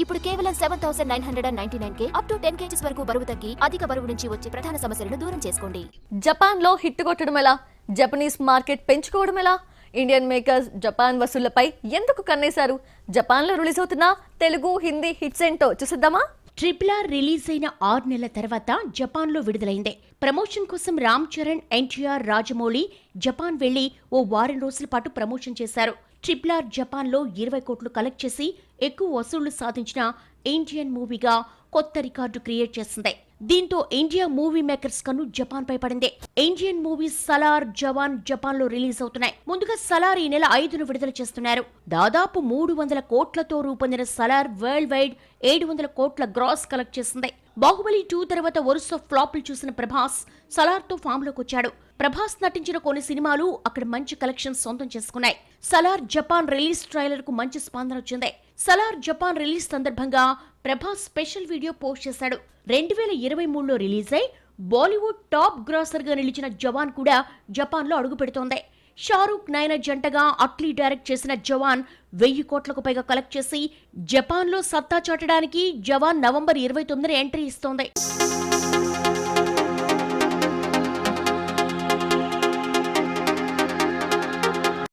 ఇప్పుడు కేవలం 7,999 up to 10 kgs వరకు బరువు తగ్గి అధిక బరువు నుంచి వచ్చే ప్రధాన సమస్యలను దూరం చేసుకోండి. జపాన్ లో హిట్ కొట్టడం ఎలా? జపనీస్ మార్కెట్ పెంచుకోవడం ఎలా? ఇండియన్ మేకర్స్ జపాన్ వసూళ్లపై ఎందుకు కన్నేశారు? జపాన్ లో రిలీజ్ అవుతున్న తెలుగు, హిందీ హిట్స్ ఏంటో చూసిద్దామా? RRR రిలీజ్ అయిన 6 నెలల తర్వాత జపాన్ లో విడుదలైంది. ప్రమోషన్ కోసం రామ్ చరణ్, ఎన్టీఆర్, రాజమౌళి జపాన్ వెళ్లి ఓ వారం రోజుల పాటు ప్రమోషన్ చేశారు. RRR జపాన్ లో 20 కోట్లు కలెక్ట్ చేసి ఎక్కువ వసూళ్లు సాధించిన ఇండియన్ మూవీగా కొత్త రికార్డు క్రియేట్ చేసింది. దీంతో ఇండియా మూవీ మేకర్స్ కన్ను జపాన్ పై పడింది. ఇండియన్ మూవీ సలార్, జవాన్ జపాన్ లో రిలీజ్ అవుతున్నాయి. ముందుగా సలార్ ఈ నెల 5ను విడుదల చేస్తున్నారు. దాదాపు 300 కోట్లతో రూపొందిన సలార్ వరల్డ్ వైడ్ 700 కోట్ల గ్రాస్ కలెక్ట్ చేసింది. బాహుబలి 2 తర్వాత వరుస ఫ్లాప్లు చూసిన ప్రభాస్ సలార్ తో ఫామ్ లోకి వచ్చాడు. ప్రభాస్ నటించిన కొన్ని సినిమాలు అక్కడ మంచి కలెక్షన్ సొంతం చేసుకున్నాయి. సలార్ జపాన్ రిలీజ్ ట్రైలర్ కు మంచి స్పందన వచ్చింది. సలార్ జపాన్ రిలీజ్ సందర్భంగా ప్రభాస్ స్పెషల్ వీడియో పోస్ట్ చేశాడు. 2023లో రిలీజ్ అయి బాలీవుడ్ టాప్ గ్రాసర్ గా నిలిచిన జవాన్ కూడా జపాన్ లో అడుగు పెడుతోంది. షారూక్, నయన జంటగా అట్లీ డైరెక్ట్ చేసిన జవాన్ 1000 కోట్లకు పైగా కలెక్ట్ చేసి జపాన్ లో సత్తా చాటడానికి జవాన్ నవంబర్ 29న ఎంట్రీ ఇస్తోంది.